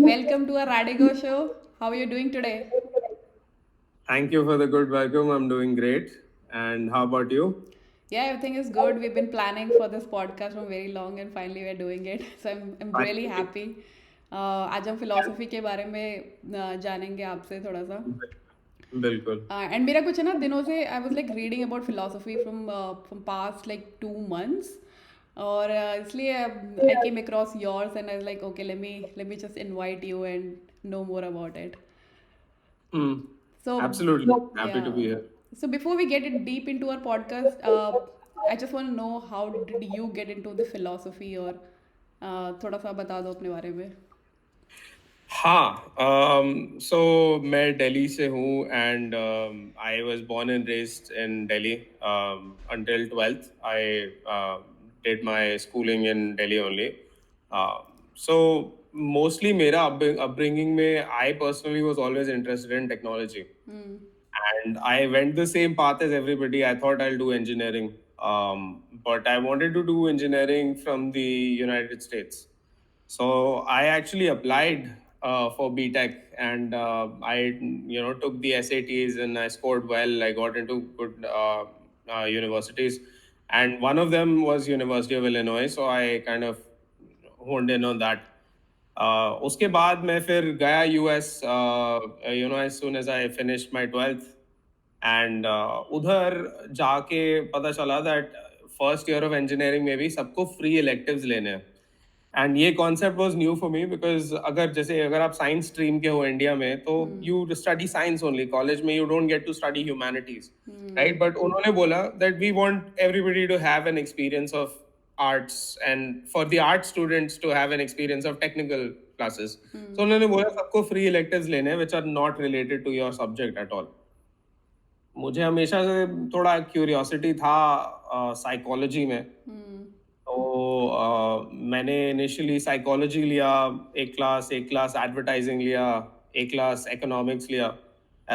Welcome to our Radigo show. How are you doing today? Thank you for the good welcome. I'm doing great. And how about you? Yeah, everything is good. We've been planning for this podcast for very long and finally we're doing it. So I'm really Finally. happy. आज हम philosophy के बारे में जानेंगे आपसे थोड़ा सा बिल्कुल. एंड मेरा कुछ है ना दिनों से I was like reading about philosophy from past like 2 months और इसलिए I came across yours and I like okay let me just invite you and know more about it Hmm. So, Absolutely. Happy to yeah. be here. So before we get it deep into our podcast, I just want to know how did you get into the philosophy और थोड़ा सा बता दो अपने बारे में. हाँ. So मैं दिल्ली से हूँ and I was born and raised in Delhi until 12th. I did my schooling in Delhi only. So mostly मेरा upbringing में I personally was always interested in technology. And I went the same path as everybody. I thought I'll do engineering, but I wanted to do engineering from the United States. So I actually applied for BTech, and I took the SATs and I scored well. I got into good universities, and one of them was University of Illinois. So I kind of honed in on that. उसके बाद मैं फिर गया US as soon as I finished my 12th and उधर जाके पता चला that first year of engineering में भी सबको फ्री इलेक्टिव्स लेने हैं एंड ये concept was new for me because अगर आप साइंस स्ट्रीम के हो इंडिया में तो you study science only college में you don't get to study humanities right but उन्होंने बोला that we want everybody to have an experience of arts and for the art students to have an experience of technical classes. So उन्होंने बोला सबको free electives लेने हैं which are not related to your subject at all. मुझे हमेशा से थोड़ा curiosity था साइकोलॉजी में तो मैंने इनिशियली साइकोलॉजी लिया एक क्लास एडवर्टाइजिंग लिया एक क्लास इकोनॉमिक्स लिया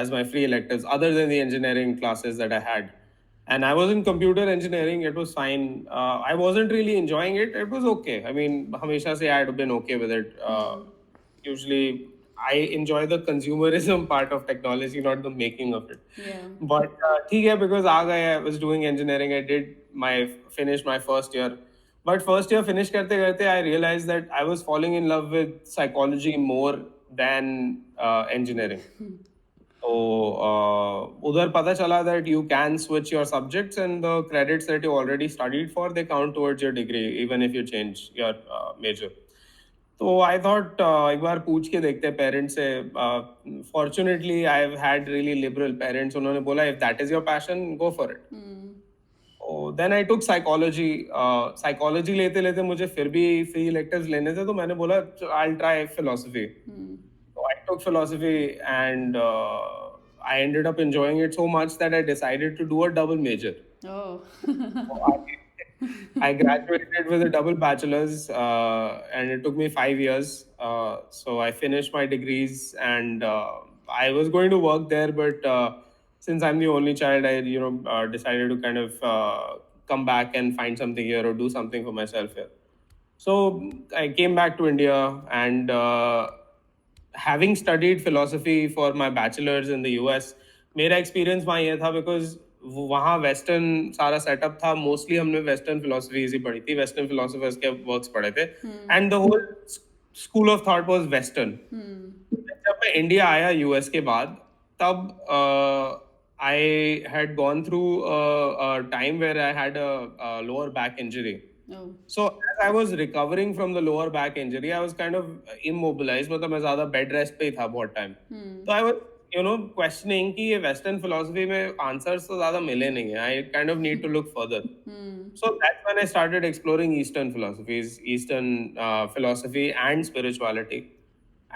as my free electives other than the engineering classes that I had. And I was in computer engineering. It was fine. I wasn't really enjoying it. It was okay. I mean, hamesha se I had been okay with it. Usually, I enjoy the consumerism part of technology, not the making of it. Yeah. But ठीक है, because आ गए, I was doing engineering. I did finished my first year. But first year finish करते करते, I realized that I was falling in love with psychology more than engineering. So उधर पता चला that you can switch your subjects and the credits that you already studied for they count towards your degree even if you change your major. तो I thought एक बार पूछ के देखते हैं parents से fortunately I have had really liberal parents उन्होंने बोला if that is your passion go for it then I took psychology psychology लेते लेते मुझे फिर भी फ्री इलेक्टिव्स लेने थे तो मैंने बोला I try philosophy so I took philosophy and I ended up enjoying it so much that I decided to do a double major. Oh. So I graduated with a double bachelor's and it took me 5 years. So I finished my degrees and I was going to work there, but since I'm the only child, I decided to kind of come back and find something here or do something for myself here. So I came back to India and having studied philosophy for my bachelor's in the US, मेरा experience वहाँ ये था because वहाँ western सारा setup था mostly हमने western philosophies ही पढ़ी थी वेस्टर्न फिलोसफर्स के वर्क्स पढ़े थे and the whole school of thought was western जब मैं इंडिया आया यूएस के बाद तब I had gone through time where I had a lower back injury Oh. so as I was recovering from the lower back injury, I was kind of immobilized. मतलब मैं ज़्यादा bed rest पे ही था बहुत time. तो I was questioning कि ये Western philosophy में answers तो ज़्यादा मिले नहीं हैं. I kind of need to look further. So that's when I started exploring Eastern philosophies, Eastern philosophy and spirituality.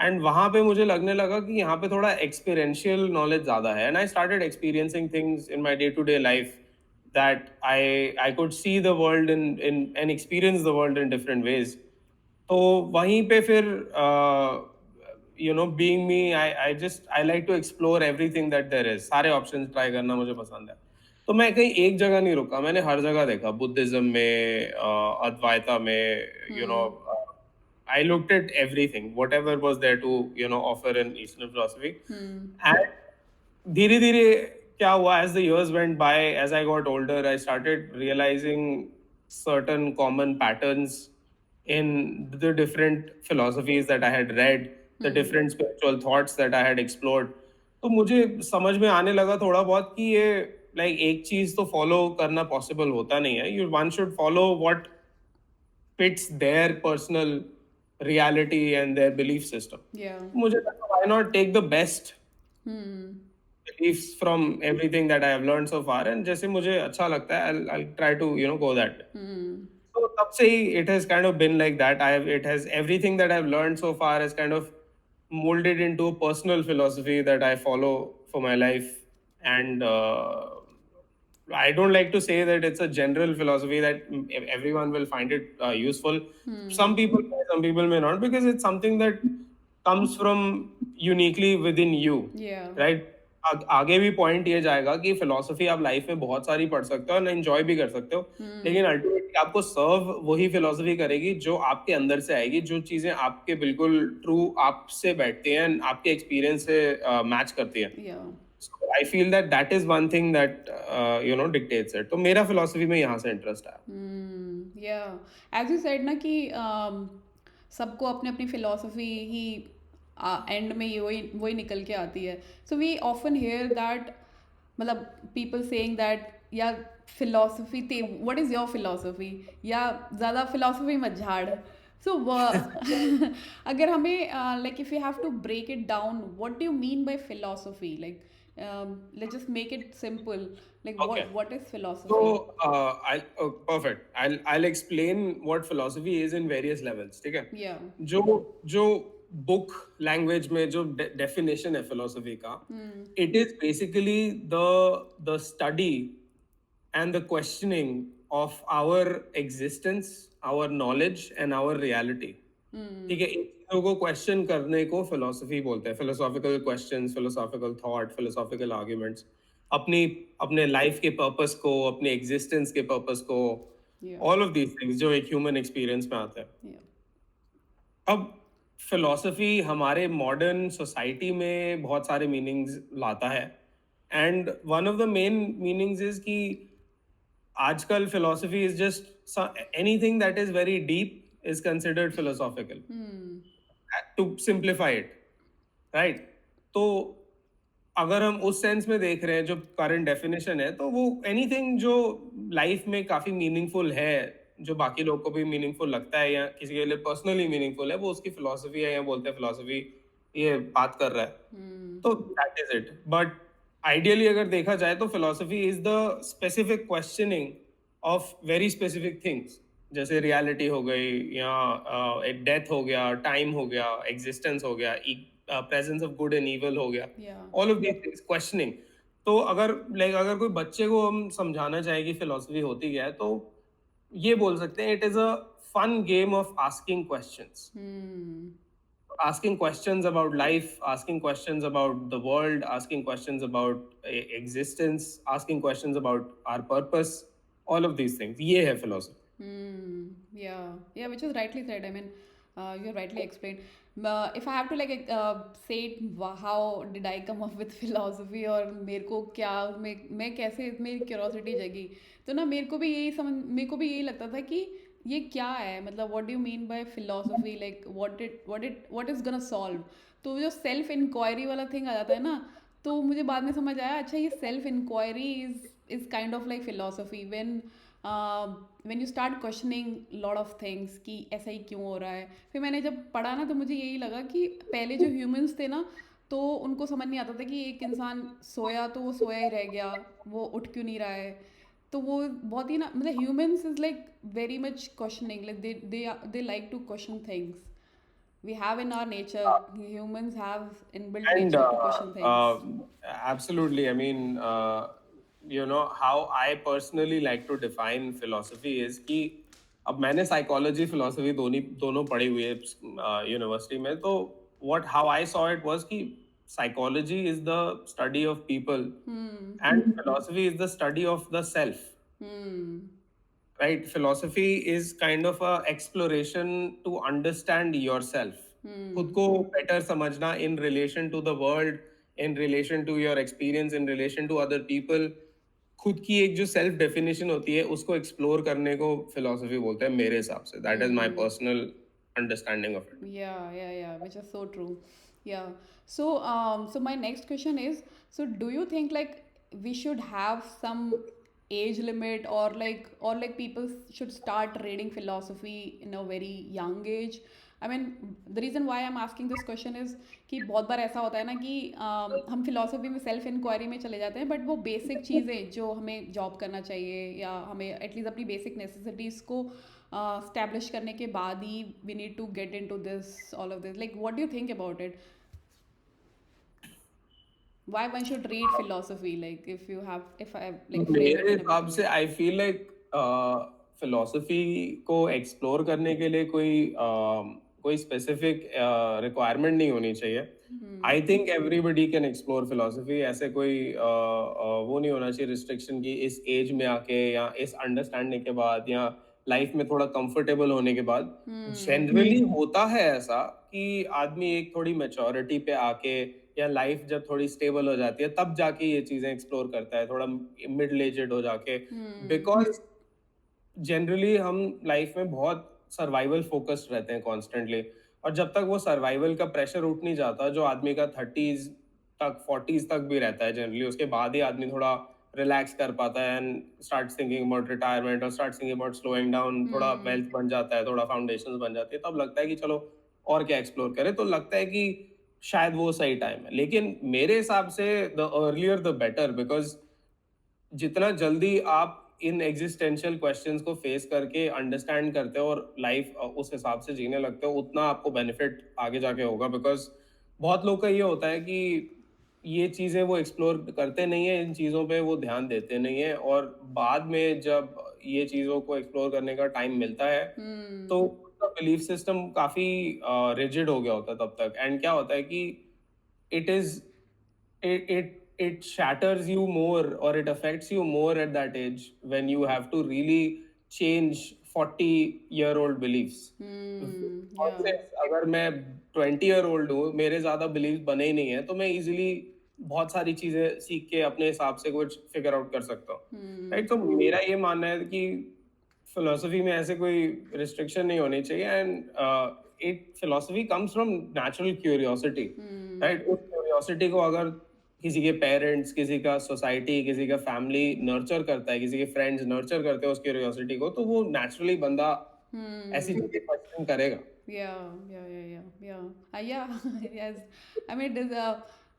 And वहां पे मुझे लगने लगा कि यहाँ पे थोड़ा एक्सपीरियंशियल नॉलेज ज्यादा है and I started experiencing things in my day to day life that I could see the world in and experience the world in different ways तो वहीं पे फिर being me I like to explore everything that there is सारे options try करना मुझे पसंद है तो मैं कहीं एक जगह नहीं रुका मैंने हर जगह देखा बुद्धिज्म में अद्वैता में I looked at everything, whatever was there to offer in Eastern philosophy. And धीरे धीरे क्या हुआ, as the years went by, as I got older, I started realizing certain common patterns in the different philosophies that I had read, the different spiritual thoughts that I had explored. तो मुझे समझ में आने लगा थोड़ा बहुत कि ये लाइक एक चीज तो फॉलो करना पॉसिबल होता नहीं है. You one should follow what fits their personal reality and their belief system. Yeah. मुझे लगा, why not take the best Hmm. beliefs from everything that I have learned so far, and जैसे मुझे अच्छा लगता है, I'll try to go that way. Hmm. So तब से ही it has kind of been like that. It has everything that I've learned so far has kind of molded into a personal philosophy that I follow for my life, and I don't like to say that it's a general philosophy that everyone will find it useful. Some people may, some people may not, because it's something that comes from uniquely within you, Yeah. right? आगे भी point ये जाएगा कि philosophy आप life में बहुत सारी पढ़ सकते हो और एंजॉय भी कर सकते हो, लेकिन अल्टीमेटली आपको सर्व वही फिलोसफी करेगी जो आपके अंदर से आएगी, जो चीजें आपके बिल्कुल ट्रू आपसे बैठती हैं, आपके एक्सपीरियंस से मैच करती हैं. Yeah. So I feel that is one thing that dictates it. तो मेरा फिलोसफी में यहाँ से इंटरेस्ट आया. Yeah. As you said ना कि सबको अपनी अपनी फिलोसफी ही एंड में ये वही निकल के आती है. So we often hear that, मतलब पीपल सेइंग दैट या फिलोसफी थे, व्हाट इज़ योर फिलोसफी, या ज़्यादा फिलोसफी मत झाड़. सो अगर हमें like if you have to break it down, what do you mean by philosophy? Like let's just make it simple. Like Okay. what is philosophy? So perfect. I'll explain what philosophy is in various levels. ठीक है? Yeah. जो book language में जो definition है philosophy का, it is basically the study and the questioning of our existence, our knowledge, and our reality. ठीक है, इन चीजों को क्वेश्चन करने को फिलोसफी बोलते हैं. Philosophical questions, philosophical thought, philosophical arguments, अपने लाइफ के पर्पस को, अपने एग्जिस्टेंस के पर्पस को, Yeah. All of these things जो एक ह्यूमन एक्सपीरियंस में आते हैं. Yeah. अब फिलोसफी हमारे मॉडर्न सोसाइटी में बहुत सारे मीनिंग्स लाता है, and one of the main meanings is कि आजकल philosophy is just anything that is very deep is considered philosophical. To simplify it, right? तो अगर हम उस सेंस में देख रहे हैं, जो करंट डेफिनेशन है, तो वो एनीथिंग जो लाइफ में काफी मीनिंगफुल है, जो बाकी लोग को भी मीनिंगफुल लगता है या किसी के लिए पर्सनली मीनिंगफुल है, वो उसकी फिलोसफी है, या बोलते हैं फिलोसफी ये बात कर रहा है. तो that is it. But ideally अगर देखा जाए तो philosophy is the specific questioning of very specific things, जैसे रियलिटी हो गई, या डेथ हो गया, टाइम हो गया, एग्जिस्टेंस हो गया, presence of good and evil हो गया, all of these things questioning. तो अगर कोई बच्चे को हम समझाना चाहे कि फिलोसफी होती क्या है, तो ये बोल सकते हैं, it is a fun game of asking questions. Asking questions about life, asking questions about the world, asking questions about existence, asking questions about our purpose, all of these things. ये है philosophy. Yeah, which is rightly said. I mean, you rightly explained. If I have to say how did I come up with philosophy, और मेरे को क्या मैं कैसे मेरी curiosity जगी, तो ना मेरे को भी यही लगता था कि ये क्या है, मतलब what do you mean by philosophy, like what is gonna solve. तो जो सेल्फ इंक्वायरी वाला थिंग आ जाता है ना, तो मुझे बाद में समझ आया, अच्छा ये self inquiry is kind of like philosophy. When you start questioning lot of things कि ऐसा ही क्यों हो रहा है. फिर मैंने जब पढ़ा ना, तो मुझे यही लगा कि पहले जो ह्यूमंस थे ना, तो उनको समझ नहीं आता था कि एक इंसान सोया तो वो सोया ही रह गया, वो उठ क्यों नहीं रहा है. तो वो बहुत ही ना, मतलब humans is like very much questioning, like they like to question things. We have in our nature, humans have inbuilt And nature to question things. absolutely. I mean, how I personally like to define philosophy is कि अब मैंने psychology, philosophy दोनों पढ़ी हुई है university में. तो how I saw it was कि psychology is the study of people, and philosophy is the study of the self. right? Philosophy is kind of a exploration to understand yourself. खुद को better समझना in relation to the world, in relation to your experience, in relation to other people. खुद की एक जो self definition होती है उसको एक्सप्लोर करने को फिलोसफी बोलते हैं मेरे हिसाब से. That is my personal understanding of it. Yeah, which is so true. Yeah. So, so my next question is, so do you think like we should have some age limit, or like people should start reading philosophy in a very young age? I mean, the reason why I'm asking this question is कि बहुत बार ऐसा होता है ना कि हम philosophy में self inquiry में चले जाते हैं, बट वो बेसिक चीज़ें जो हमें जॉब करना चाहिए या हमें एटलीस्ट अपनी बेसिक नेसेसिटीज़ को स्टैब्लिश करने के बाद ही we need to get into this all of this, like what do you think about it? Why one should read philosophy, like if you have, if I like frame it मेरे in a हिसाब better से way? I feel like philosophy को explore करने के लिए कोई specific requirement नहीं होनी चाहिए. I think everybody can explore philosophy. ऐसे कोई वो नहीं होना चाहिए रिस्ट्रिक्शन की इस एज में आके या इस अंडरस्टैंडिंग के बाद या लाइफ में थोड़ा कंफर्टेबल होने के बाद. जनरली होता है ऐसा कि आदमी एक थोड़ी मेच्योरिटी पे आके या लाइफ जब थोड़ी स्टेबल हो जाती है तब जाके ये चीजें एक्सप्लोर करता है, थोड़ा मिडिल एजेड हो जाके. बिकॉज जनरली हम लाइफ में बहुत सर्वाइवल फोकस्ड रहते हैं कॉन्स्टेंटली. और जब तक वो सर्वाइवल का प्रेशर उठ नहीं जाता जो आदमी का 30s तक 40s तक भी रहता है जनरली, उसके बाद ही आदमी थोड़ा रिलैक्स कर पाता है and start thinking about retirement और start thinking about slowing down. थोड़ा वेल्थ बन जाता है, थोड़ा फाउंडेशन बन जाती है, तब लगता है कि चलो और क्या एक्सप्लोर करें. तो लगता है कि शायद वो सही टाइम है. लेकिन मेरे हिसाब से the earlier the better. Because जितना जल्दी आप इन एग्जिस्टेंशियल क्वेश्चंस को फेस करके अंडरस्टैंड करते हो और लाइफ उस हिसाब से जीने लगते हो उतना आपको बेनिफिट आगे जाके होगा. बिकॉज बहुत लोग का ये होता है कि ये चीजें वो एक्सप्लोर करते नहीं है, इन चीजों पे वो ध्यान देते नहीं है, और बाद में जब ये चीजों को एक्सप्लोर करने का टाइम मिलता है तो उसका बिलीफ सिस्टम काफी रिजिड हो गया होता है तब तक. एंड क्या होता है कि it is it shatters you more or it affects you more at that age when you have to really change 40-year-old beliefs. और Yeah. से अगर मैं 20-year-old हूँ, मेरे ज्यादा बिलीफ बने ही नहीं है, तो मैं इजीली बहुत सारी चीजें सीख के अपने हिसाब से कुछ फिगर आउट कर सकता हूँ. राइट. तो मेरा ये मानना है कि फिलोसफी में ऐसे कोई रिस्ट्रिक्शन नहीं होनी चाहिए. And it philosophy comes from natural curiosity. Right. उस क्यूरियोसिटी को अगर किसी के पेरेंट्स, किसी का सोसाइटी, किसी का फैमिली नर्चर करता है, किसी के फ्रेंड्स नर्चर करते हैं उस क्यूरियोसिटी को, तो वो नेचुरली बंदा ऐसी चीजें क्वेश्चन करेगा. Yeah. Yes. I mean, it is,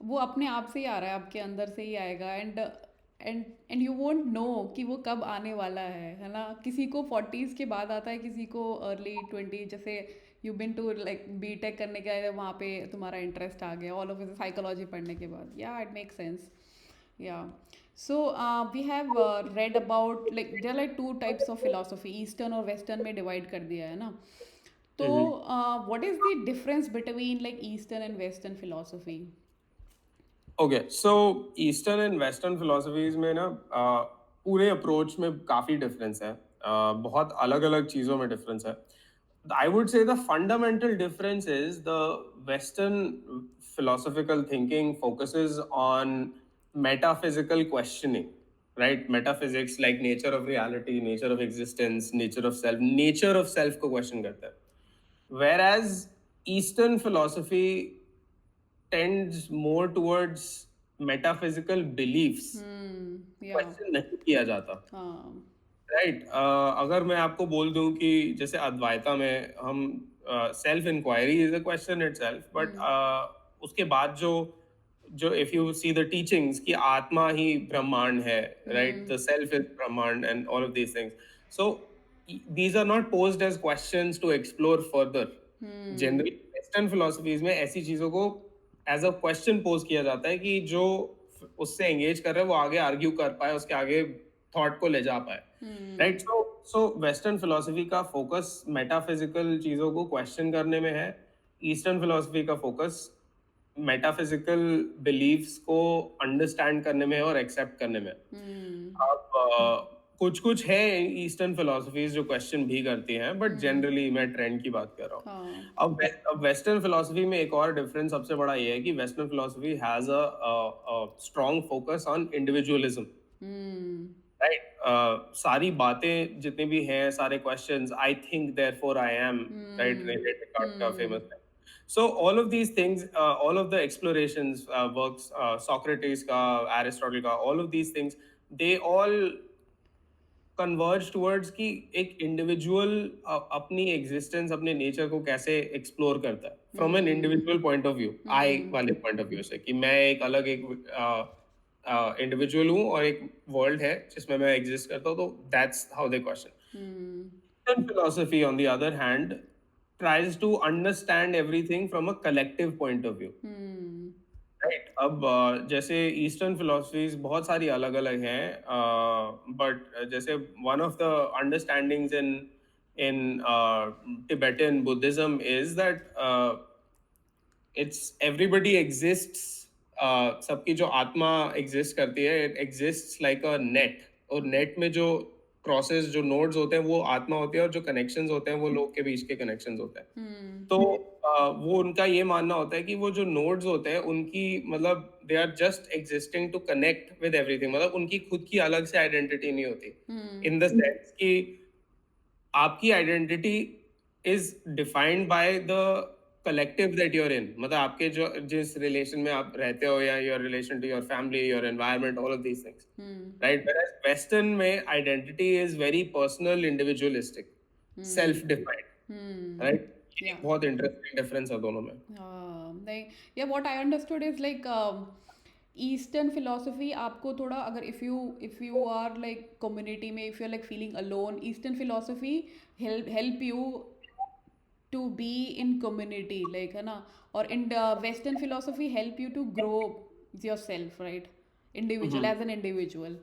वो अपने आप से ही आ रहा है, आपके अंदर से ही आएगा. एंड यू वोंट नो कि वो कब आने वाला है ना? किसी को 40s के बाद आता है, किसी को अर्ली 20, जैसे you been to like B Tech करने के वहाँ पे तुम्हारा इंटरेस्ट आ गया ऑल ऑफ साइकोलॉजी पढ़ने के बाद. या it make sense. Yeah. So we have read about, like there are like two types of philosophy, Eastern और Western में divide कर दिया है ना. तो what is the difference between like Eastern and Western philosophy? Okay. So eastern and western philosophies में ना पूरे अप्रोच में काफी डिफरेंस है. बहुत अलग अलग चीजों में डिफरेंस है. I would say the fundamental difference is the Western philosophical thinking focuses on metaphysical questioning, right? Metaphysics like nature of reality, nature of existence, nature of self को question करता है. Whereas Eastern philosophy tends more towards metaphysical beliefs. Yeah. Question नहीं किया जाता. हाँ. Right. अगर मैं आपको बोल दूं कि जैसे अद्वैता में हम self inquiry is a question itself, but उसके बाद जो जो if you see the teachings कि आत्मा ही ब्रह्मांड है, राइट, द सेल्फ इज ब्रह्मांड and all of these things. So these are not posed as questions to explore further. Generally western philosophies में ऐसी चीजों को एज अ क्वेश्चन पोज किया जाता है कि जो उससे एंगेज कर रहे हैं वो आगे आर्ग्यू कर पाए, उसके आगे थॉट को ले जा पाए. राइट. सो वेस्टर्न फिलोसफी का फोकस मेटाफिजिकल चीजों को क्वेश्चन करने में है. ईस्टर्न फिलोसफी का फोकस मेटाफिजिकल बिलीफ्स को अंडरस्टैंड करने में और एक्सेप्ट करने में. अब कुछ कुछ है ईस्टर्न फिलोसफीज जो क्वेश्चन भी करती हैं, बट जनरली मैं ट्रेंड की बात कर रहा हूँ. हाँ. अब वेस्टर्न फिलोसफी में एक और डिफरेंस सबसे बड़ा ये है कि western philosophy has a strong focus on individualism. Hmm. Right, सारी बातें जितनी भी हैं, सारे questions, I think therefore I am, right, Hmm. Rene Descartes का Hmm. फेमस है. So all of these things, all of the explorations, works, Socrates का, Aristotle का, all of these things, they all converge towards कि एक individual अपनी existence, अपने nature को कैसे एक्सप्लोर करता है from an Hmm. Individual point of view, I Hmm. वाले पॉइंट ऑफ व्यू से, कि मैं एक अलग एक इंडिविजुअल हूँ और एक वर्ल्ड है जिसमें मैं एग्जिस्ट करता हूँ. तो that's how they question. Hmm. Eastern philosophy, on the other hand, tries to understand everything from a collective point of view. Hmm. Right, अब जैसे ईस्टर्न फिलोसफीज बहुत सारी अलग अलग हैं, बट जैसे one of the understandings in in Tibetan Buddhism is that it's everybody exists, सबकी जो आत्मा एग्जिस्ट करती है, it exists like a net. और नेट में जो क्रॉसेस, जो नोड्स होते हैं, वो आत्मा होती है, और जो कनेक्शंस होते हैं वो लोग के बीच के कनेक्शंस होते हैं. Hmm. तो वो उनका ये मानना होता है कि वो जो नोड्स होते हैं उनकी, मतलब they are just existing to connect with everything, मतलब उनकी खुद की अलग से आइडेंटिटी नहीं होती. Hmm. इन द सेंस कि आपकी identity is defined by the collective that you're in, मतलब आपके जो जिस रिलेशन में आप रहते हो, या your relation to your family, your environment, all of these things, Hmm. Right. Western में identity is very personal, individualistic, Hmm. Self defined, Hmm. Right. ये Yeah. एक बहुत इंटरेस्टिंग डिफरेंस है दोनों में. Like, yeah, what I understood is like Eastern philosophy आपको थोड़ा अगर if you are like community में, if you're like feeling alone, Eastern philosophy help you to be in community, like है ना. और in the Western philosophy help you to grow yourself, right, individual, Mhm. as an individual.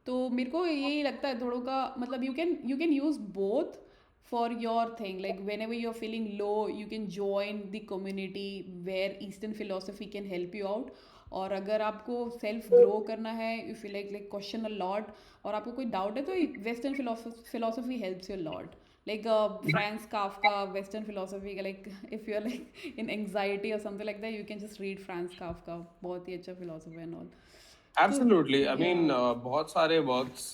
तो मेरे को यही लगता है थोड़ा का, मतलब you can use both for your thing, like whenever you're feeling low you can join the community where Eastern philosophy can help you out. और अगर आपको सेल्फ ग्रो करना है, if you like question a lot, और आपको कोई doubt है, तो western philosophy helps you lot. Like Franz Kafka, Western philosophy, like if you're like in anxiety or something like that, you can just read Franz Kafka. बहुत ही अच्छा philosopher and all. So Absolutely. I mean, yeah. बहुत सारे works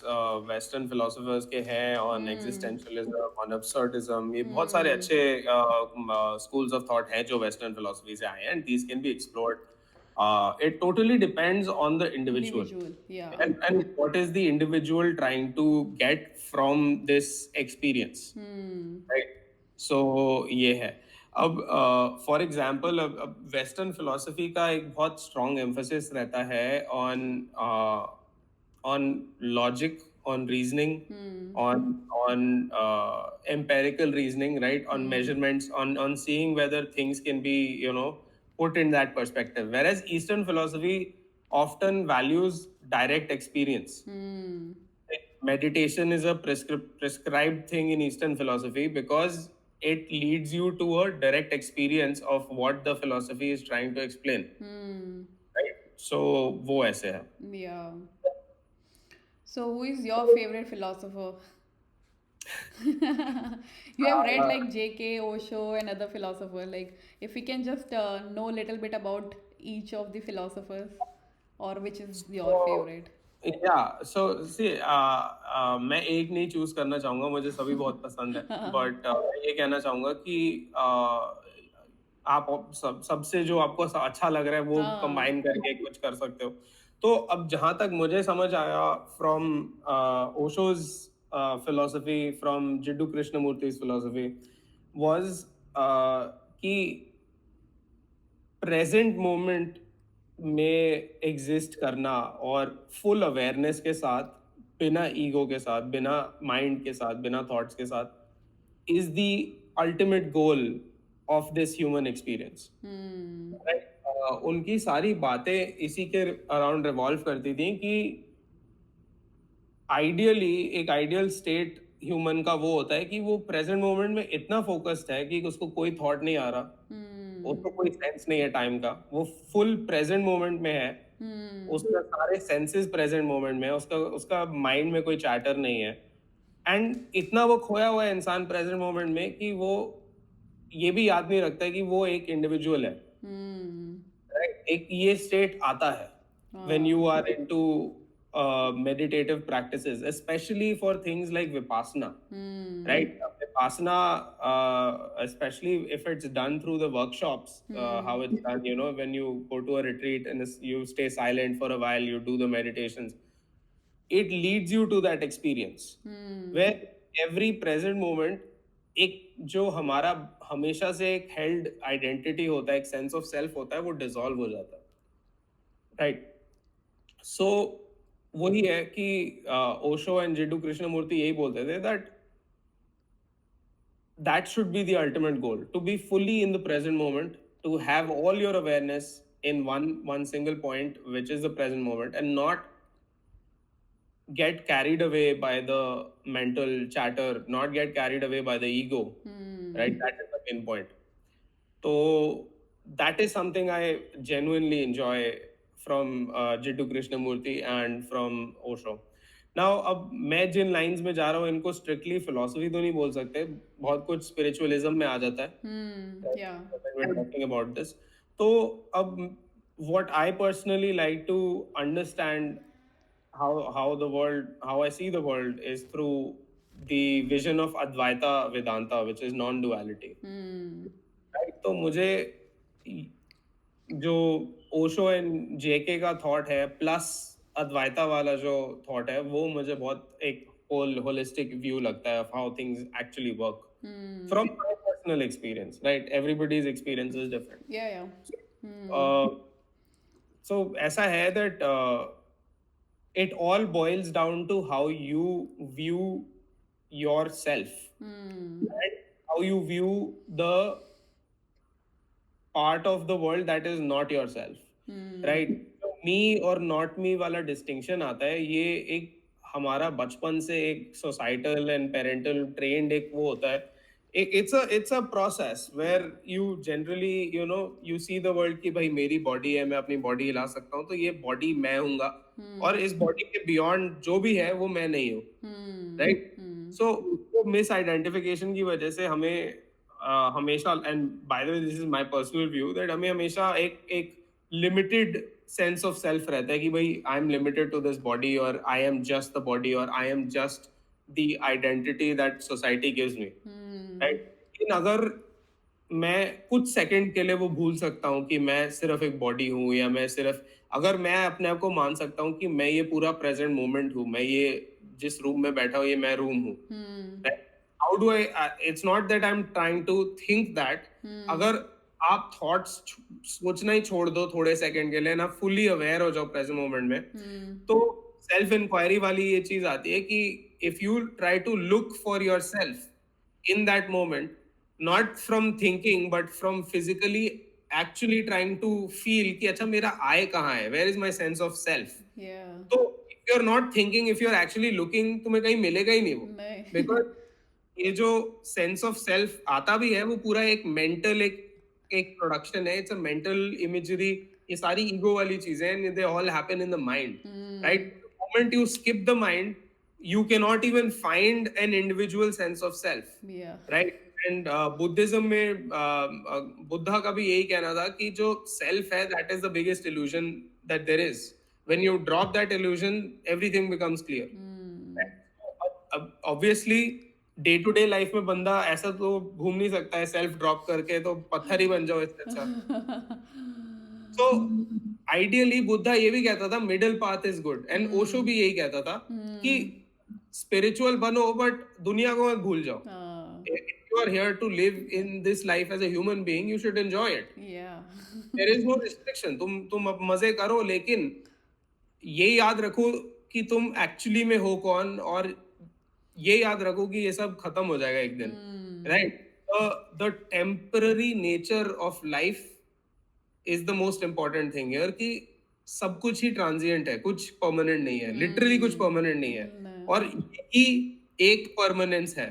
western philosophers के हैं on Hmm. Existentialism, on absurdism. ये बहुत सारे Hmm. अच्छे schools of thought हैं जो वेस्टर्न फिलोसफी से आए हैं, and these can be explored. It totally depends on the individual, Individual. Yeah. and what is the individual trying to get from this experience, Hmm. Right. So ये है. अब for example, अब western philosophy का एक बहुत strong emphasis रहता है on on logic, on reasoning, Hmm. on empirical reasoning, right, on Hmm. measurements, on seeing whether things can be, put in that perspective, whereas Eastern philosophy often values direct experience. Hmm. Like, meditation is a prescribed thing in Eastern philosophy because it leads you to a direct experience of what the philosophy is trying to explain, Hmm. right? So वो ऐसे है. Yeah. So who is your favorite philosopher? You have read Uh, like J.K. Osho and other philosophers. Like, if we can just know a little bit about each of the philosophers, or which is your so favorite? yeah, so see, मैं एक नहीं choose करना चाहूंगा, मुझे सभी बहुत पसंद है, बट ये कहना चाहूंगा कि आप सबसे जो आपको अच्छा लग रहा है वो हाँ. कंबाइन करके कुछ कर सकते हो. तो अब जहां तक मुझे समझ आया from Osho's philosophy, from Jiddu Krishnamurti's philosophy, was कि प्रेजेंट मोमेंट में एग्जिस्ट करना, और फुल अवेयरनेस के साथ, बिना ईगो के साथ, बिना माइंड के साथ, बिना थॉट्स के साथ, is the ultimate goal of this human experience, Hmm. Right. उनकी सारी बातें इसी के अराउंड रिवॉल्व करती थी कि आइडियली एक आइडियल स्टेट ह्यूमन का वो होता है कि वो प्रेजेंट मोमेंट में इतना फोकस्ड है कि उसको कोई थॉट नहीं आ रहा, Hmm. उसको कोई सेंस नहीं है टाइम का, वो फुल प्रेजेंट मोमेंट में है, उसका सारे सेंसेस प्रेजेंट मोमेंट में, उसका उसका माइंड में कोई चैटर नहीं है, एंड इतना वो खोया हुआ है इंसान प्रेजेंट मोमेंट में कि वो ये भी याद नहीं रखता है कि वो एक इंडिविजुअल है, Hmm. राइट? एक ये स्टेट आता है when Ah. you are into meditative practices, especially for things like vipassana, Hmm. right? Vipassana, especially if it's done through the workshops, how Hmm. it's done, when you go to a retreat and you stay silent for a while, you do the meditations, it leads you to that experience Hmm. where every present moment, एक जो हमारा हमेशा से एक held identity होता है, एक sense of self होता है, वो डिसॉल्व हो जाता है, राइट? सो वही है कि ओशो एंड जिडू कृष्णमूर्ति यही बोलते थे that that should be the ultimate goal, to be fully in the present moment, to have all your awareness in one single point, which is the present moment, and not get carried away by the mental chatter, not get carried away by the ego, right? Hmm. That is the main point. So that is something I genuinely enjoy from Jiddu Krishnamurti and from Osho. Now, अब मैं जिन lines में जा रहा हूँ इनको strictly philosophy तो नहीं बोल सकते, बहुत कुछ स्पिरिचुअलिज्म में आ जाता है Hmm. Yeah. when we're talking about this. तो अब what I personally like to understand how the world, how I see the world is through the vision of Advaita Vedanta, which is non-duality. Hmm. Right? तो मुझे जो Osho and जेके का thought है plus Advaita वाला जो thought है, वो मुझे बहुत एक होलिस्टिक व्यू लगता है of how things actually work Hmm. From my personal experience, right? Everybody's experience is Yeah. Yeah. Different. Hmm. सो ऐसा है that it all boils down to how you view yourself Hmm. and how you view the part of the world that is not yourself, Hmm. right? मी और not me वाला distinction आता है, ये एक हमारा बचपन से एक सोसाइटल एंड पेरेंटल ट्रेंड एक वो होता है, एक it's a process where you generally you see the world कि भाई मेरी बॉडी है, मैं अपनी बॉडी हिला सकता हूँ, तो ये बॉडी मैं हूँगा, और इस बॉडी के बियॉन्ड जो भी है वो मैं नहीं हूँ, Hmm. राइट? Hmm. सो वो मिस आइडेंटिफिकेशन की वजह से हमें हमेशा, and by the way this is my personal view, that हमें हमेशा एक एक लिमिटेड सेंस ऑफ सेल्फ रहता है कि भाई I am limited to this body, और I am just the body, और I am just the identity that society gives me, Hmm. Right? लेकिन अगर मैं कुछ सेकंड के लिए वो भूल सकता हूँ कि मैं सिर्फ एक बॉडी हूँ, या मैं सिर्फ, अगर मैं अपने आप को मान सकता हूँ कि मैं ये पूरा प्रेजेंट मोमेंट हूँ, मैं ये जिस रूम में बैठा हूँ ये मैं रूम हूँ, Hmm. How do I, it's not that I am trying to think that, Hmm. अगर आप थॉट्स सोचना ही छोड़ दो थोड़े सेकंड के लिए ना, फुली अवेयर हो जाओ प्रेजेंट मोमेंट में, Hmm. तो सेल्फ इंक्वायरी वाली ये चीज आती है कि if you try to look for your self in that moment, not from thinking but from physically actually trying to feel कि अच्छा मेरा आय कहाँ है, where is my sense of self, Yeah. तो if you are not thinking, if you are actually looking, तुम्हें कहीं मिलेगा ही नहीं वो, नहीं. बिकॉज ये जो सेंस ऑफ सेल्फ आता भी है वो पूरा एक मेंटल एक एक प्रोडक्शन है, इट्स अ मेंटल इमेजरी, ये सारी ईगो वाली चीजें हैं, they all happen in the mind, right? Hmm. The moment you skip the mind, you can not even find an individual sense of self, Yeah. Right? And Buddhism में बुद्धा का भी यही कहना था कि जो सेल्फ है that is the biggest illusion that there is, when you drop that illusion everything becomes clear. Hmm. अब obviously day to day life में बंदा ऐसा तो घूम नहीं सकता है सेल्फ ड्रॉप करके, तो पत्थर ही बन जाओ इससे अच्छा। तो आइडियली बुद्धा ये भी कहता था middle path is good, and Osho भी यही कहता था कि Hmm. स्पिरिचुअल बनो बट दुनिया को मत भूल जाओ। Uh, If you are here to live in this life as a human being, you should enjoy it. yeah. There is no restriction. तुम अब मजे करो, लेकिन ये याद रखो कि तुम एक्चुअली में हो कौन, और ये याद रखो कि ये सब खत्म हो जाएगा एक दिन, Hmm. Right? The temporary nature of life is the most important thing here, कि सब कुछ ही ट्रांजिएंट है, कुछ परमानेंट नहीं है, लिटरली कुछ परमानेंट नहीं है, No. और यही एक परमानेंस है।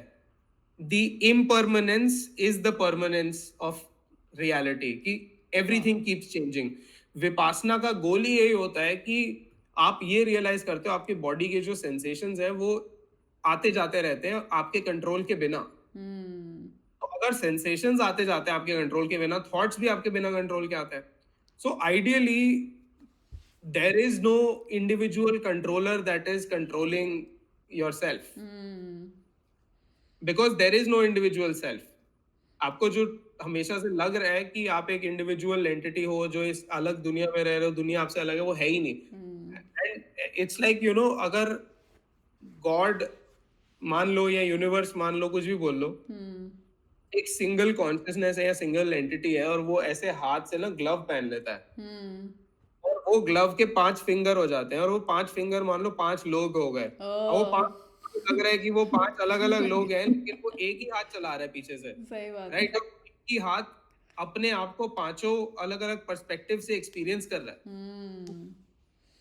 The impermanence is the permanence of reality, कि एवरीथिंग कीप्स चेंजिंग. विपासना का गोल ही यही होता है कि आप ये रियलाइज करते हो आपकी बॉडी के जो सेंसेशंस है वो आते जाते रहते हैं आपके कंट्रोल के बिना. हम्म तो अगर सेंसेशंस आते जाते हैं आपके कंट्रोल के बिना, थॉट्स भी आपके बिना कंट्रोल के आते हैं. So ideally there is no individual controller that is controlling yourself, hmm because there is no individual self. आपको जो हमेशा से लग रहा है कि आप एक इंडिविजुअल एंटिटी हो जो इस अलग दुनिया में रह रहे हो, दुनिया आपसे अलग है, वो है ही नहीं. हम्म एंड इट्स लाइक अगर गॉड मान लो या यूनिवर्स मान लो, कुछ भी बोल लो, हम्म एक सिंगल कॉन्शियसनेस है या सिंगल एंटिटी है और वो ऐसे हाथ से ना ग्लव पहन लेता है हम्म और वो ग्लव के 5 फिंगर हो जाते हैं और वो 5 फिंगर मान लो 5 लोग हो गए और वो ओ 5 लग रहा है कि वो 5 अलग अलग लोग हैं लेकिन वो एक ही हाथ चला रहा है पीछे से. सही बात है. राइट, अब एक ही हाथ अपने आप को पांचों अलग अलग पर्सपेक्टिव से एक्सपीरियंस कर रहा है. Hmm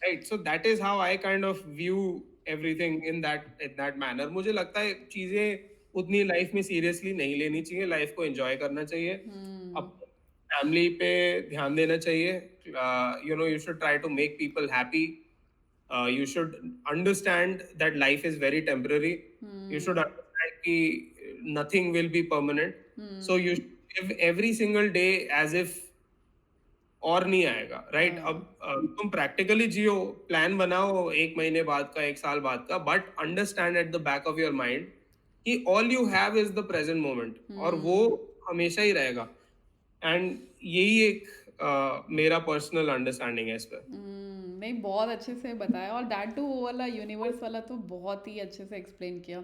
right, so that is how I kind of view everything in that manner. मुझे लगता है चीजें उतनी लाइफ में सीरियसली नहीं लेनी चाहिए, लाइफ को एंजॉय करना चाहिए, हम्म अपनी फैमिली पे ध्यान देना चाहिए. You should try to make people happy. You should understand that life is very temporary. You should hmm understand कि nothing will be permanent. So you hmm should live every single day as if और नहीं आएगा. Right, हाँ अब तुम practically जियो, plan बनाओ 1 महीने बाद का, 1 साल बाद का, but understand at the back of your mind कि all you have is the present moment और वो हम्म हमेशा ही रहेगा. एंड यही एक मेरा पर्सनल अंडरस्टैंडिंग है इस पर. नहीं, बहुत अच्छे से बताया, और दैट टू वो वाला यूनिवर्स वाला तो बहुत ही अच्छे से एक्सप्लेन किया.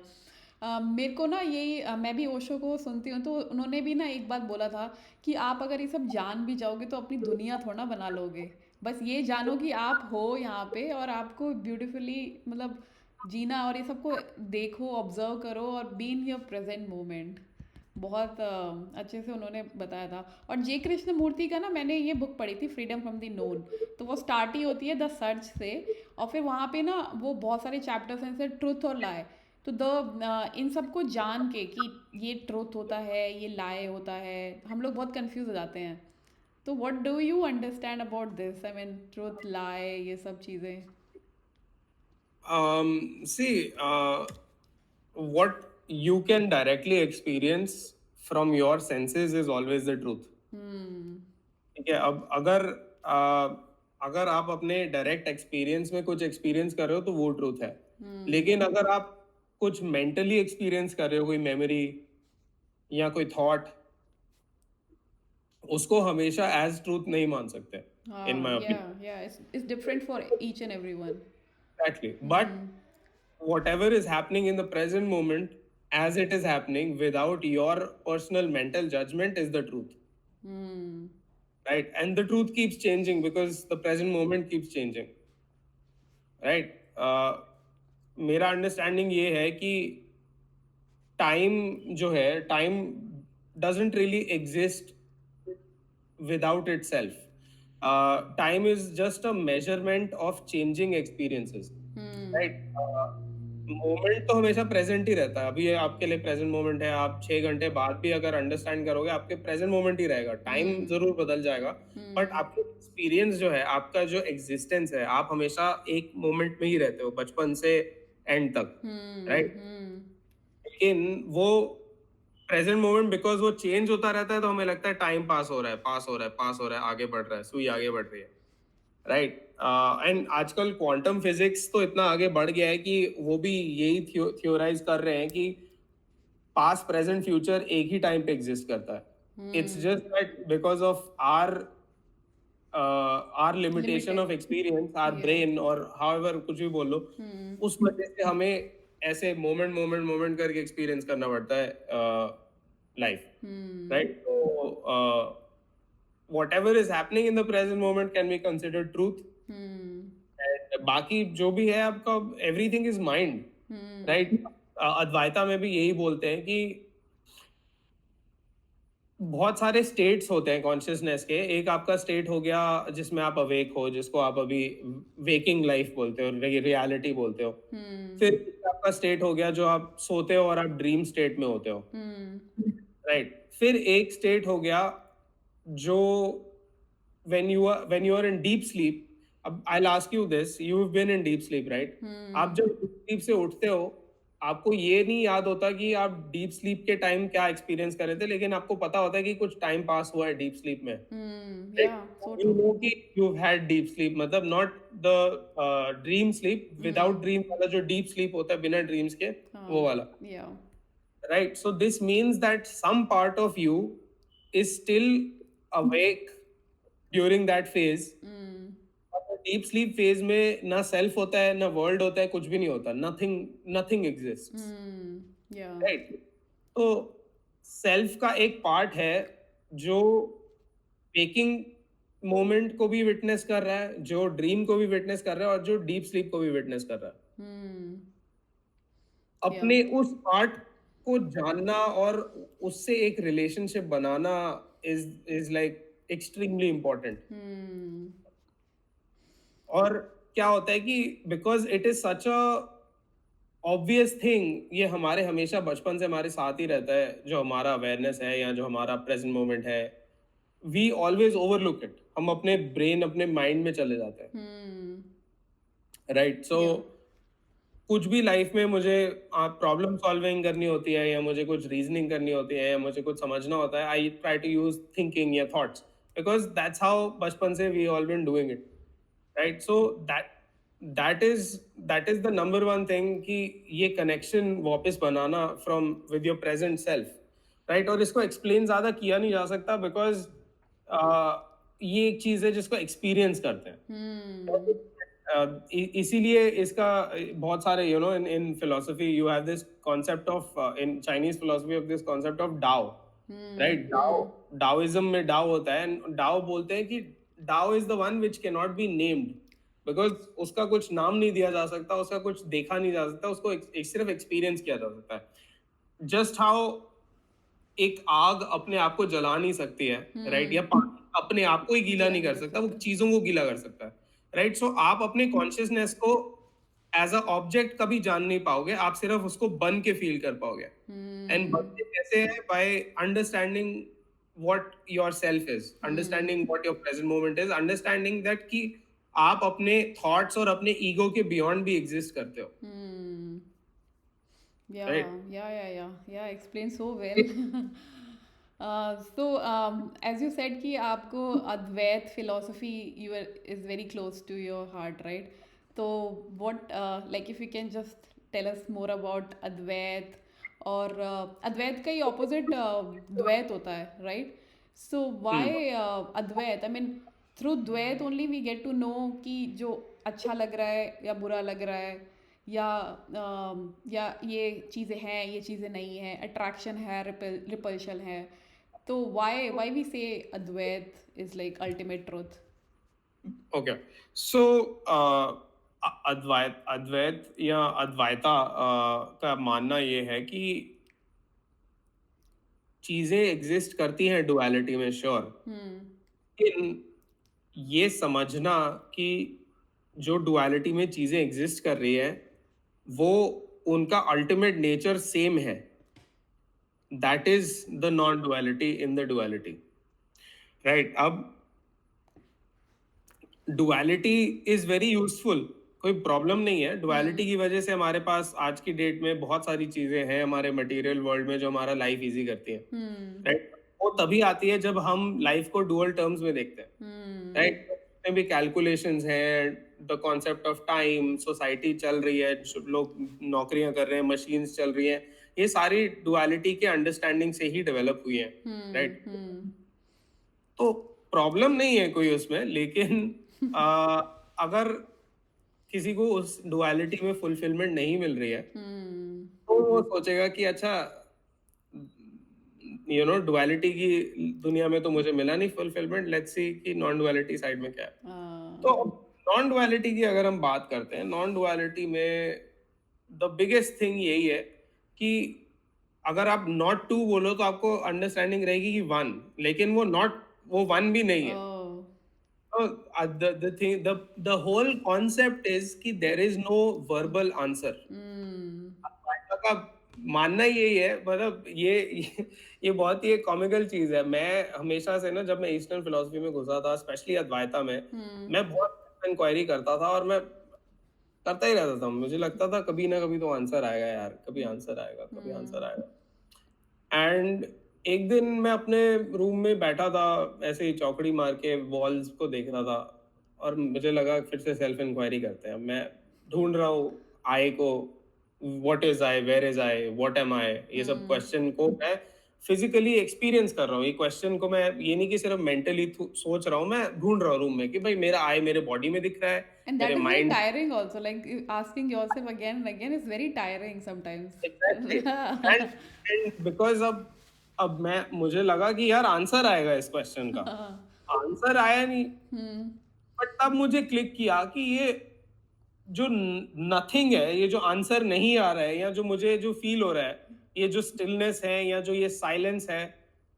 मेरे को ना यही मैं भी ओशो को सुनती हूँ, तो उन्होंने भी ना एक बात बोला था कि आप अगर ये सब जान भी जाओगे तो अपनी दुनिया थोड़ा ना बना लोगे. बस ये जानो कि आप हो यहाँ पे और आपको ब्यूटीफुली मतलब जीना, और ये सबको देखो, ऑब्जर्व करो और be in your present moment. बहुत अच्छे से उन्होंने बताया था. और जे कृष्ण मूर्ति का ना मैंने ये बुक पढ़ी थी, फ्रीडम फ्रॉम द नोन. तो वो स्टार्ट ही होती है द सर्च से, और फिर वहाँ पे ना वो बहुत सारे चैप्टर्स हैं जैसे ट्रुथ और लाए. तो इन सबको जान के कि ये ट्रुथ होता है, ये लाए होता है, हम लोग बहुत कंफ्यूज हो जाते हैं. तो what do you understand about this, I mean truth, लाए, ये सब चीज़ें. See, what you can directly experience from your senses is always the truth. हम्म ठीक है, अब अगर आप अपने डायरेक्ट एक्सपीरियंस में कुछ एक्सपीरियंस कर रहे हो तो वो ट्रूथ है. हम्म लेकिन अगर आप कुछ मेंटली एक्सपीरियंस कर रहे हो, कोई मेमोरी या कोई थॉट, उसको हमेशा एज ट्रूथ नहीं मान सकते, इन हाँ, माय या ओपिनियन. या it's different for each and every one. Exactly. But hmm whatever is happening in the present moment, as it is happening without your personal mental judgment, is the truth. Hmm Right? And the truth keeps changing because the present moment keeps changing. Right? मेरा understanding ये है कि time जो है, time doesn't really exist without itself. Time is just a measurement of changing experiences. Hmm right, moment तो हमेशा present ही रहता है. अभी ये आपके लिए प्रेजेंट मोमेंट है, आप 6 घंटे बाद भी अगर अंडरस्टैंड करोगे आपके प्रेजेंट मोमेंट ही रहेगा. टाइम हम्म जरूर बदल जाएगा, बट हम्म आपका एक्सपीरियंस जो है, आपका जो एग्जिस्टेंस है, आप हमेशा एक मोमेंट में ही रहते हो बचपन से एंड तक. राइट, हम्म लेकिन वो प्रेजेंट मोमेंट बिकॉज वो चेंज होता रहता है तो हमें लगता है टाइम पास हो रहा है, पास हो रहा है, पास हो रहा है, आगे बढ़ रहा है, सुई आगे बढ़ रही है. राइट, एंड आजकल क्वांटम फिजिक्स तो इतना आगे बढ़ गया है कि वो भी यही थियोराइज कर रहे हैं कि पास्ट प्रेजेंट फ्यूचर एक ही टाइम पे एग्जिस्ट करता है. It's hmm just that because of our limitation limited. Of experience, our या. ब्रेन, और हाउएवर कुछ भी बोल लो, हम्म उस वजह से हमें ऐसे मोमेंट मोमेंट मोमेंट करके एक्सपीरियंस करना पड़ता है लाइफ. हम्म राइट, तो whatever is happening in the present moment can be considered truth. Hmm And बाकी जो भी है आपका, everything is mind. Hmm right, Advaita में भी यही बोलते हैं कि बहुत सारे स्टेट्स होते हैं कॉन्शियसनेस के. एक आपका स्टेट हो गया जिसमें आप अवेक हो, जिसको आप अभी वेकिंग लाइफ बोलते हो, रियलिटी बोलते हो. हम्म फिर आपका स्टेट हो गया जो आप सोते हो और आप ड्रीम स्टेट में होते हो. हम्म राइट, फिर एक स्टेट हो गया जो when you are in deep sleep, अब I'll ask you this, you've been in deep sleep, right? आप जब deep sleep से उठते हो, आपको ये नहीं याद होता कि आप डीप स्लीप के टाइम क्या एक्सपीरियंस कर रहे थे, लेकिन आपको पता होता है कि कुछ टाइम पास हुआ है डीप स्लीप में, right? Yeah, so you true. Know कि यू हैड डीप स्लीप, मतलब not the dream sleep, without dream वाला जो डीप स्लीप होता है बिना ड्रीम्स के, वो वाला, Yeah. right? So this means that some part of you is still awake during that phase. Deep sleep phase में ना सेल्फ होता है, ना वर्ल्ड होता है, कुछ भी नहीं होता, नथिंग एग्जिस्ट्स, Yeah. राइट? तो सेल्फ का एक पार्ट है जो वेकिंग मोमेंट को भी विटनेस कर रहा है, जो ड्रीम को भी विटनेस कर रहा है, और जो डीप स्लीप को भी विटनेस कर रहा है। Hmm. Yeah. अपने उस पार्ट को जानना और उससे एक relationship banana is is like extremely important. Hmm. और क्या होता है कि because it is such a obvious thing, ये हमारे हमेशा बचपन से हमारे साथ ही रहता है, जो हमारा अवेयरनेस है या जो हमारा प्रेजेंट मोमेंट है, वी ऑलवेज ओवरलुक इट, हम अपने ब्रेन अपने माइंड में चले जाते हैं, Hmm. राइट? सो Yeah. कुछ भी लाइफ में मुझे प्रॉब्लम सॉल्विंग करनी होती है, या मुझे कुछ रीजनिंग करनी होती है, या मुझे कुछ समझना होता है, I try to use thinking या थॉट्स, बिकॉज दैट्स हाउ बचपन से we all been doing it, right? So that is that is the number one thing, कि ये कनेक्शन वापस बनाना from with your present self, right? और इसको explain ज्यादा किया नहीं जा सकता, बिकॉज ये एक चीज है जिसको एक्सपीरियंस करते हैं। Hmm. इसीलिए इसका बहुत सारे, you know, in philosophy you have this concept of, in Chinese philosophy of this concept of Dao, right? Dao, Daoism में डाओ होता है, एंड डाओ बोलते हैं कि Dao is the one which can not be named, because उसका कुछ नाम नहीं दिया जा सकता, उसका कुछ देखा नहीं जा सकता, उसको सिर्फ एक्सपीरियंस किया जा सकता है। जस्ट हाउ एक आग अपने आप को जला नहीं सकती है, राइट? या पानी अपने आप को ही गीला नहीं कर सकता, वो चीजों को गीला कर सकता है, राइट? सो आप अपने कॉन्शियसनेस को एज अ ऑब्जेक्ट कभी जान नहीं पाओगे, आप सिर्फ उसको बन के फील कर पाओगे। एंड बनते कैसे है? By understanding what your self is, understanding what your present moment is, understanding that कि आप अपने थॉट्स और अपने ईगो के बियॉन्ड भी एग्जिस्ट करते हो, Hmm. Yeah, right? yeah, explained so well. So, as you said कि आपको अद्वैत philosophy is very close to your heart, right? So, like if you can just tell us more about अद्वैत, और अद्वैत का ही opposite द्वैत होता है, right? So why hmm. Advaita? I mean, through द्वैत only we get to know कि जो अच्छा लग रहा है या बुरा लग रहा है, या ये चीज़ें हैं, ये चीज़ें नहीं हैं, अट्रैक्शन है, रिपल्शन है। तो why we say Advaita is like ultimate truth? Okay, so Advaita Advaita या अद्वैता का मानना ये है कि चीजें एग्जिस्ट करती हैं डुअलिटी में, श्योर, लेकिन ये समझना कि जो डुअलिटी में चीजें एग्जिस्ट कर रही है, वो उनका अल्टीमेट नेचर सेम है, that is the non duality in the duality, right? अब डुअलिटी इज वेरी यूजफुल, कोई प्रॉब्लम नहीं है। डुअलिटी की वजह से हमारे पास आज की डेट में बहुत सारी चीजें हैं हमारे मटेरियल वर्ल्ड में जो हमारा लाइफ इजी करती हैं, राइट? वो तभी आती है जब हम लाइफ को डुअल टर्म्स में देखते हैं, राइट? में भी कैलकुलेशंस हैं, the concept of time, society चल रही है, लोग नौकरियां कर रहे हैं, मशीन्स चल रही हैं, ये सारी डुअलिटी के अंडरस्टैंडिंग से ही डेवलप हुई हैं, राइट? तो प्रॉब्लम नहीं है कोई उसमें, लेकिन अगर किसी को उस डुअलिटी में फुलफिलमेंट नहीं मिल रही है, तो वो सोचेगा कि अच्छा, यू नो, डुअलिटी की दुनिया में तो मुझे मिला नहीं फुलफिलमेंट, लेट्स सी कि नॉन डुअलिटी साइड में क्या है। तो नॉन डुअलिटी की अगर हम बात करते हैं, नॉन डुअलिटी में द बिगेस्ट थिंग यही है कि अगर आप नॉट टू बोलो तो आपको अंडरस्टैंडिंग रहेगी कि वन, लेकिन वो वन भी नहीं है। The whole concept is कि there is no verbal answer. Advaita का मानना यही है, मतलब ये बहुत ही एक कॉमिकल चीज है। मैं हमेशा से ना, जब मैं ईस्टर्न फिलोसफी में घुसा था, स्पेशली अद्वैता में, हम्म। मैं बहुत इंक्वायरी करता था और मैं करता ही रहता था। मुझे लगता था कभी ना कभी तो आंसर आएगा यार, कभी आंसर आएगा, कभी आंसर हम्म। आएगा। एंड एक दिन मैं अपने रूम में बैठा था, ऐसे ही चौकड़ी मार के वॉल्स को देख रहा था, और मुझे लगा फिर से सेल्फ इंक्वायरी करते हैं। मैं ढूंढ रहा हूँ आई को, what is I, where is I, what am I, ये सब हम्म। क्वेश्चन को मैं फिजिकली एक्सपीरियंस कर रहा हूँ। ये क्वेश्चन को मैं ये नहीं कि सिर्फ मेंटली सोच रहा हूँ, मैं ढूंढ रहा हूँ रूम में कि भाई मेरा आई मेरे बॉडी में दिख रहा है, And मेरे that is very mind. tiring also. Like asking yourself again and again is very tiring sometimes. Exactly. And because अब मैं मुझे लगा कि यार आंसर आएगा इस क्वेश्चन का, आंसर आया नहीं। हम्म। बट तब मुझे क्लिक किया कि ये जो नथिंग है, ये जो आंसर नहीं आ रहा है, या जो मुझे जो फील हो रहा है, ये जो स्टिलनेस है या जो ये साइलेंस है,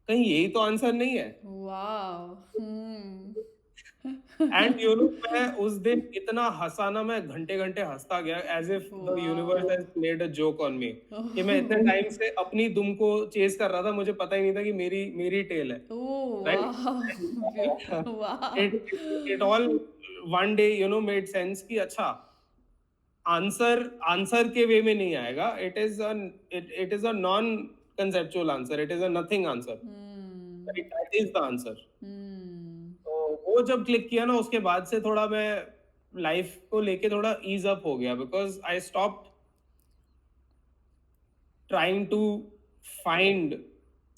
कहीं यही तो आंसर नहीं है। Wow. Hmm. एंड मैं उस दिन इतना हंसा ना, मैं घंटे घंटे हंसता गया, as if the universe Wow. Has played a joke on me, कि मैं इतने Oh, टाइम से अपनी दुम को चेस कर रहा था, मुझे पता ही नहीं था कि मेरी मेरी टेल है। oh right. wow. Wow. It all one day made sense कि अच्छा, आंसर आंसर के वे में नहीं आएगा। It is a non conceptual answer, it is a nothing answer, Hmm. That is the answer. Hmm. तो वो जब क्लिक किया ना, उसके बाद से थोड़ा मैं लाइफ को लेके थोड़ा ईज अप हो गया, because I stop trying to find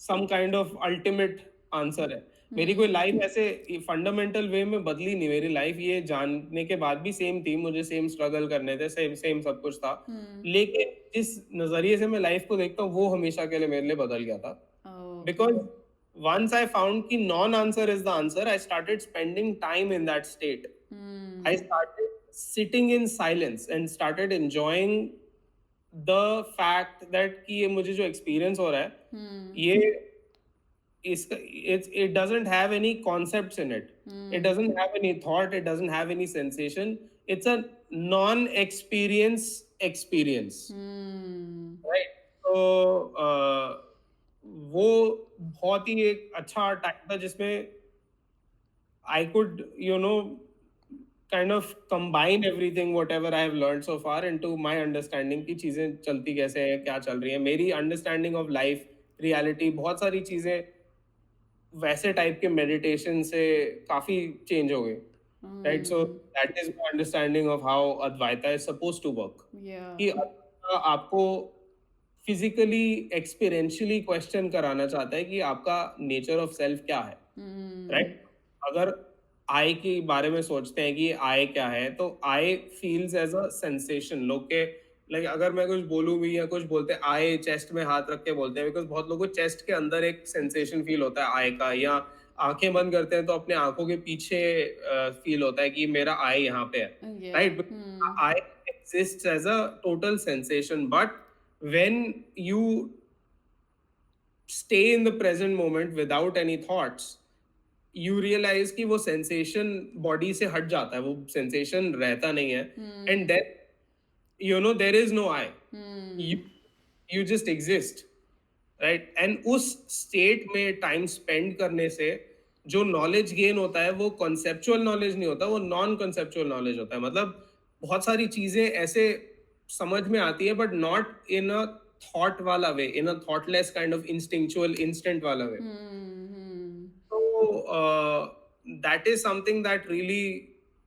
some kind of ultimate answer है। मेरी कोई Hmm. लाइफ ऐसे फंडामेंटल वे में बदली नहीं। मेरी लाइफ ये जानने के बाद भी सेम थी, मुझे सेम स्ट्रगल करने थे, सेम सेम सब कुछ था। Hmm. लेकिन जिस नजरिए से मैं लाइफ को देखता हूँ, वो हमेशा के लिए मेरे लिए बदल गया था। Okay. Because once I found कि non-answer is the answer, I started spending time in that state. I Hmm. started sitting in silence and started enjoying the fact that कि ये मुझे जो experience हो रहा है, Hmm. ये इसका it doesn't have any concepts in it. It Hmm. doesn't have any thought. It doesn't have any sensation. It's a non-experience experience. Hmm. Right. तो वो बहुत ही एक अच्छा टाइम था, जिसमें I could kind of combine everything what ever I have learn so far into my understanding की चीजें चलती कैसे हैं, क्या चल रही है, मेरी अंडरस्टैंडिंग ऑफ लाइफ, रियलिटी, बहुत सारी चीजें वैसे टाइप के मेडिटेशन से काफी चेंज हो गई। Right. So Hmm. That is my understanding of how Advaita is suppose to work, Yeah. कि आपको फिजिकली एक्सपीरियंशियली क्वेश्चन कराना चाहता है कि आपका नेचर ऑफ सेल्फ क्या है। Hmm. राइट। अगर आई के बारे में सोचते हैं कि आई क्या है, तो आई फील्स एज अ सेंसेशन। लोग के लाइक अगर मैं कुछ बोलूं भी, या कुछ बोलते हैं आई चेस्ट में हाथ रख के बोलते हैं, बिकॉज बहुत लोगों को चेस्ट के अंदर एक सेंसेशन फील होता है आई का, या आंखें बंद करते हैं तो अपने आंखों के पीछे फील होता है कि मेरा आई यहाँ पे है। Yeah. Right. Hmm. I exists as a total sensation, but when you stay in the present moment without any thoughts, you realize कि वो sensation body से हट जाता है, वो sensation रहता नहीं है। Hmm. And then there is no I, you Hmm. you just exist, right? And उस state में time spend करने से जो knowledge gain होता है, वो conceptual knowledge नहीं होता, वो non conceptual knowledge होता है। मतलब बहुत सारी चीजें ऐसे समझ में आती है, but not in a thought वाला way, in a thoughtless kind of instinctual instant वाला way. Hmm. Hmm. So that is something that really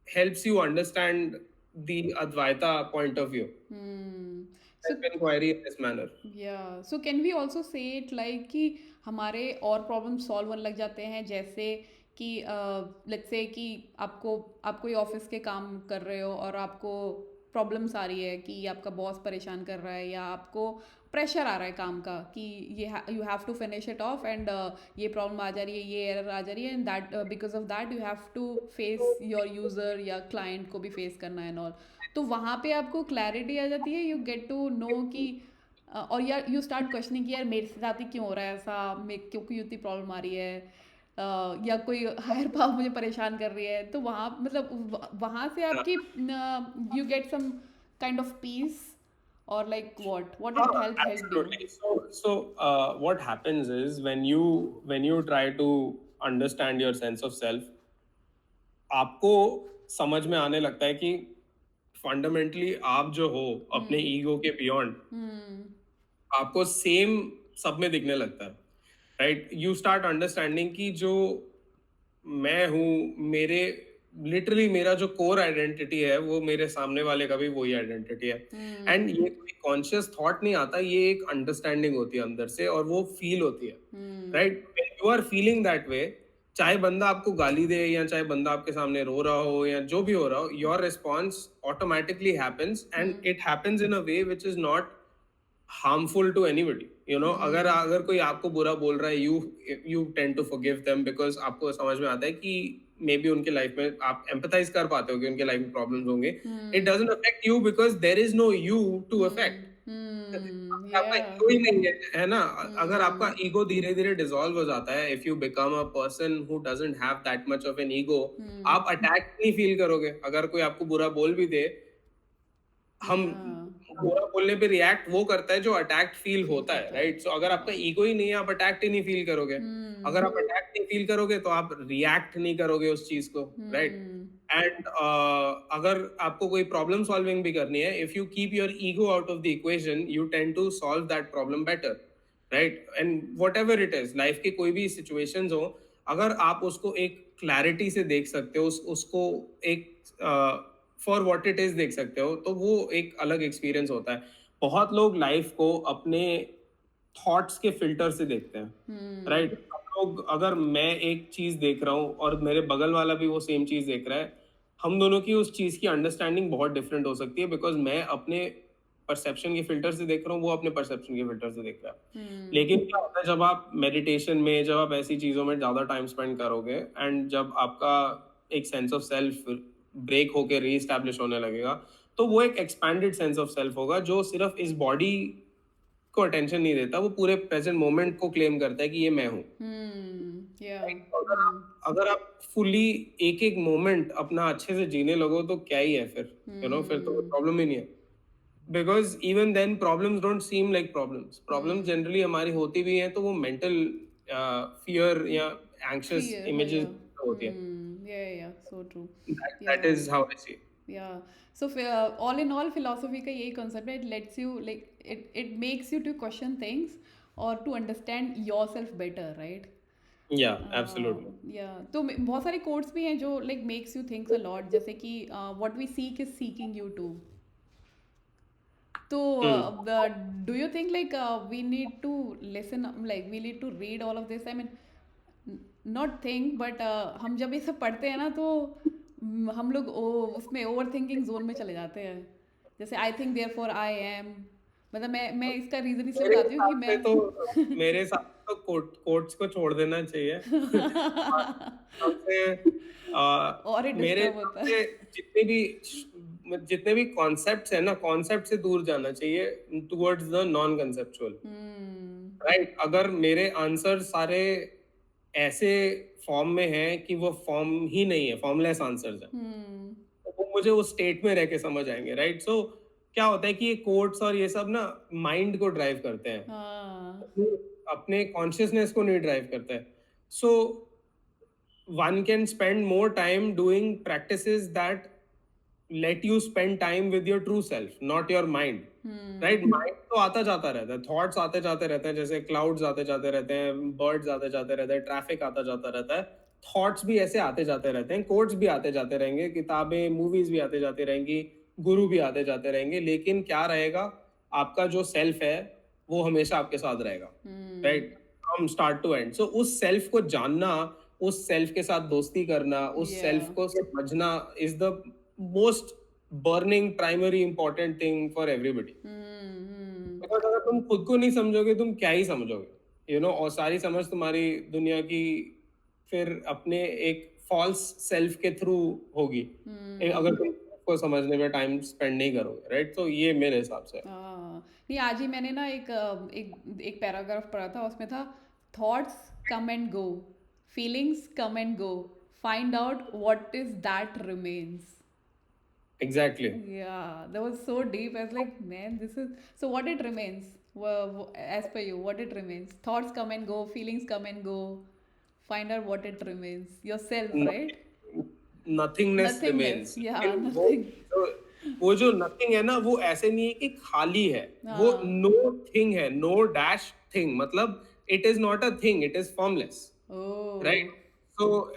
helps you understand the Advaita point of view, Hmm. So self-inquiry in this manner. या so can we also say it like कि हमारे और problem solve होने लग जाते हैं, जैसे कि लेट्स से कि आपको आप कोई ऑफिस के काम कर रहे हो और आपको प्रॉब्लम्स आ रही है कि आपका बॉस परेशान कर रहा है या आपको प्रेशर आ रहा है काम का कि ये you have to finish it off and ये प्रॉब्लम आ जा रही है, ये एरर आ जा रही है, and that because of that you have to face your user या क्लाइंट को भी फेस करना है एंड ऑल। तो वहाँ पे आपको क्लैरिटी आ जाती है, यू गेट टू नो कि और यार यू स्टार्ट क्वेश्चनिंग कि यार मेरे साथ ही क्यों हो रहा है ऐसा, मेरे क्यों क्यों इतनी प्रॉब्लम आ रही है, या कोई हायर पावर मुझे परेशान कर रही है। तो वहाँ मतलब वहाँ से आपकी you get some kind of peace or like what it helped you? Absolutely. So what happens is when you try to understand your sense of self, आपको समझ में आने लगता है कि फंडामेंटली आप जो हो अपने Hmm. ईगो के बियॉन्ड Hmm. आपको सेम सब में दिखने लगता है, राइट? यू स्टार्ट अंडरस्टैंडिंग कि जो मैं हूँ, मेरे लिटरली मेरा जो कोर आइडेंटिटी है वो मेरे सामने वाले का भी वही आइडेंटिटी है। And Hmm. ये कोई कॉन्शियस थॉट नहीं आता, ये एक अंडरस्टैंडिंग होती है अंदर से और वो फील होती है, Hmm. Right? When you are feeling that way, चाहे बंदा आपको गाली दे या चाहे बंदा आपके सामने रो रहा हो या जो भी हो रहा हो, your response automatically happens and Hmm. It happens in a way which is not harmful to anybody, you know. अगर Hmm. अगर कोई आपको बुरा बोल रहा है, you tend to forgive them because आपको समझ में आता है कि मे बी उनके लाइफ में आप एम्पथाइज कर पाते हो कि उनके लाइफ में प्रॉब्लम्स होंगे। It Hmm. Doesn't affect you because there is no you to Hmm. Affect. Hmm. आपका Yeah. ईगो ही नहीं है ना? अगर आपका Hmm. ईगो धीरे धीरे डिसॉल्व हो जाता है, if you become a person who doesn't have that much of an ego, Hmm. आप अटैक नहीं फील करोगे। अगर कोई आपको बुरा बोल भी दे, हम Yeah. बुरा बोलने पे रिएक्ट वो करता है जो अटैक्ट फील Feel होता है, होता है. राइट? सो अगर आपका हाँ. ईगो ही नहीं है, आप अटैक्ट ही नहीं फील करोगे। अगर Hmm. आप अटैक्ट नहीं फील करोगे तो आप रिएक्ट नहीं करोगे उस चीज को, राइट? Hmm. एंड अगर आपको कोई प्रॉब्लम सॉल्विंग भी करनी है, if you keep your ego out of the equation, you tend to solve that problem better, right? And whatever it is, life की कोई भी सिचुएशंस हो, अगर आप उसको एक क्लैरिटी से देख सकते हो, उसको एक फॉर व्हाट इट इज देख सकते हो, तो वो एक अलग एक्सपीरियंस होता है। बहुत लोग लाइफ को अपने थॉट्स के फिल्टर से देखते हैं, Hmm. राइट? हम लोग, अगर मैं एक चीज देख रहा हूँ और मेरे बगल वाला भी वो सेम चीज देख रहा है, हम दोनों की उस चीज की अंडरस्टैंडिंग बहुत डिफरेंट हो सकती है बिकॉज मैं अपने परसेप्शन के फिल्टर से देख रहा हूँ, वो अपने परसेप्शन के फिल्टर से देख रहा है। Hmm. लेकिन क्या होता है जब आप मेडिटेशन में, जब आप ऐसी चीजों में ज्यादा टाइम स्पेंड करोगे एंड जब आपका एक सेंस ऑफ सेल्फ ब्रेक होके रीस्टैब्लिश होने लगेगा, तो वो एक एक्सपैंडेड सेंस ऑफ सेल्फ होगा जो सिर्फ इस बॉडी को अटेंशन नहीं देता, वो पूरे प्रेजेंट मोमेंट को क्लेम करता है कि ये मैं हूँ। Hmm. Yeah. Right? तो Hmm. अगर आप फुली एक एक मोमेंट अपना अच्छे से जीने लगो तो क्या ही है फिर, फिर तो Hmm. प्रॉब्लम ही नहीं है। Because even then problems don't seem like problems. Problems Hmm. Generally हमारी होती भी हैं तो वो मेंटल फियर या एंग्शियस Fear. Images Yeah. होती है। Hmm. Yeah. Yeah. So true. That Yeah. Is how I see. Yeah. So all in all, philosophy का यही concept है. It lets you like it makes you to question things or to understand yourself better, right? या absolutely. Yeah. तो बहुत सारे quotes भी हैं जो like makes you think a lot. जैसे कि what we seek is seeking you too. तो do you think like we need to listen, like we need to read all of this? I mean, not think but हम जब ये सब पढ़ते हैं ना तो हम लोग उसमें ओवर थिंकिंग जोन में चले जाते हैं. जैसे I think therefore I am, मतलब मैं इसका रीज़न इसलिए मेरे बताती हूँ कि हिसाब से तो मैं मेरे हिसाब से तो कोट्स को छोड़ देना चाहिए। और हिसाब से और ही मेरे डिस्टर्ब हिसाब होता से है. जितने भी कॉन्सेप्ट्स है ना, कॉन्सेप्ट से दूर जाना चाहिए towards the non conceptual, hmm. Right? अगर मेरे आंसर सारे ऐसे फॉर्म में हैं कि वो फॉर्म ही नहीं है, फॉर्मलेस आंसर्स हैं, हम्म. तो वो मुझे उस स्टेट में रह के समझ आएंगे, राइट? सो क्या होता है कि ये कोट्स और ये सब ना माइंड को ड्राइव करते हैं, हाँ. अपने कॉन्शियसनेस को नहीं ड्राइव करता है। सो one can spend more time doing practices that let you spend time with your true self, not your mind, right? Hmm. Mind तो आता जाता रहता है, थॉट्स आते जाते रहते हैं, जैसे क्लाउड्स आते जाते रहते हैं, बर्ड्स आते जाते रहते हैं, ट्रैफिक आता जाता रहता है। थॉट्स भी ऐसे आते जाते रहते हैं, कोट्स भी आते जाते रहेंगे, किताबें मूवीज भी आते जाते रहेंगी, गुरु भी आते जाते रहेंगे, लेकिन क्या रहेगा? आपका जो सेल्फ है वो हमेशा आपके साथ रहेगा, hmm. Right? From start to end. So उस सेल्फ को जानना, उस सेल्फ के साथ दोस्ती करना, उस या. सेल्फ को समझना is the most burning primary important thing for everybody. Hmm. Because अगर तुम खुद को नहीं समझोगे, तुम क्या ही समझोगे, और सारी समझ तुम्हारी दुनिया की फिर अपने एक फॉल्स सेल्फ के थ्रू होगी, अगर तुम खुद को समझने में टाइम स्पेंड नहीं करोगे, राइट? तो ये मेरे हिसाब से है। हाँ. नहीं, आज ही मैंने ना एक पैराग्राफ पढ़ा था, उसमें था thoughts come and go, feelings come and go, find out what is that remains. Exactly. Yeah, that was so deep. I was like, man, this is so what it remains. As per you, what it remains. Thoughts come and go, feelings come and go. Find out what it remains. Yourself, right? Nothingness Nothingness. Remains, Yeah, लेकिन nothing. वो जो nothing है ना, वो ऐसे नहीं है कि खाली है, वो हाँ. नो थिंग है, नो डैश थिंग, मतलब it is not a thing, it is formless, Oh. Right? So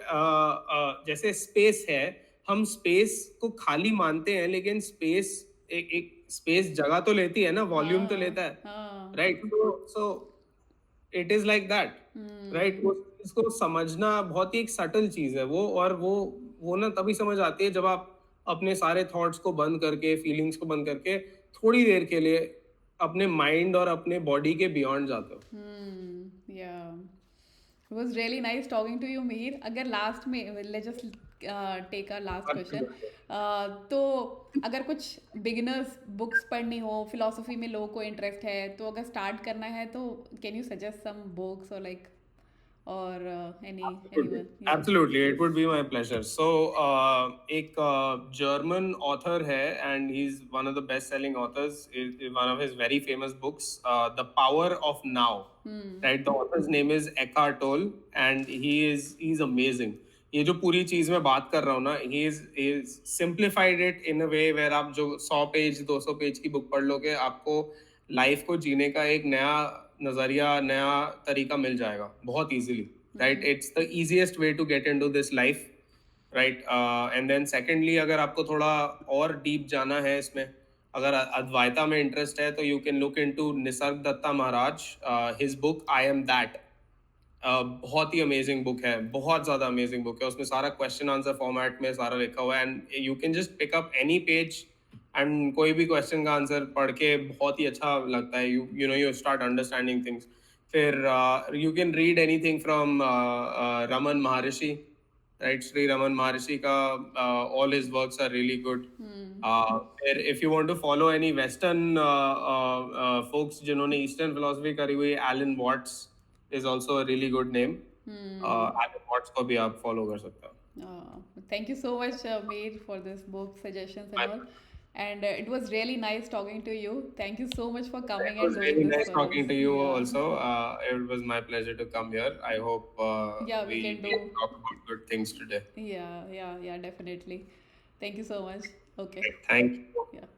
जैसे स्पेस है, हम स्पेस को खाली मानते हैं, लेकिन स्पेस एक स्पेस जगह तो लेती है ना, वॉल्यूम तो हाँ. लेता है, हाँ. Right? So it is like that, right? Hmm. उस चीज को समझना बहुत ही एक सटल चीज है वो, और वो ना तभी समझ आती है जब आप अपने सारे थॉट्स को बंद करके, फीलिंग्स को बंद करके, थोड़ी देर के लिए अपने माइंड और अपने बॉडी के बियॉन्ड जाते हो। Hmm. Yeah. It was really nice talking to you, Meher. अगर लास्ट में let's just take our last question. तो अगर कुछ बिगिनर्स बुक्स पढ़नी हो, फिलोसफी में लोगों को इंटरेस्ट है, तो अगर स्टार्ट करना है तो can you suggest some books और लाइक और Absolutely. anyone? Yeah. Absolutely, it would be my pleasure. So, एक German author है, and he's one of the best-selling authors. One of his very famous books, The Power of Now. Hmm. Right, the author's name is Eckhart Tolle, and he's amazing. ये जो पूरी चीज में बात कर रहा हूँ ना, he's simplified it in a way where आप जो 100 पेज 200 पेज की बुक पढ़ लोगे, आपको लाइफ को जीने का एक नया नजरिया, नया तरीका मिल जाएगा बहुत easily, right? It's the easiest way to get into this life, right? And then secondly, अगर आपको थोड़ा और डीप जाना है इसमें, अगर अद्वैता में इंटरेस्ट है, तो you can look into Nisargadatta Maharaj, his book I am that. बहुत ही अमेजिंग बुक है, बहुत ज्यादा अमेजिंग बुक है। उसमें सारा क्वेश्चन आंसर फॉर्मेट में सारा लिखा हुआ है, and you can just pick up any page, and कोई भी क्वेश्चन का आंसर पढ़ के बहुत ही अच्छा लगता है। You know, you start understanding things. फिर you can read anything from Raman Maharshi, right? Shri Raman Maharshi का all his works are really good. Hmm. फिर if you want to follow any western folks जिन्होंने ईस्टर्न फिलोसफी करी हुई, Alan Watts is also a really good name. Hmm. Alan Watts को भी आप follow कर सकते हो। Thank you so much, Meher, for this book suggestions and My all. And it was really nice talking to you. Thank you so much for pleasure. coming It and was doing really this nice for us. talking to you Yeah. also. It was my pleasure to come here. I hope Yeah, we can we do. talk about good things today. Yeah, yeah, yeah, definitely. Thank you so much. Okay. Thank you. Yeah.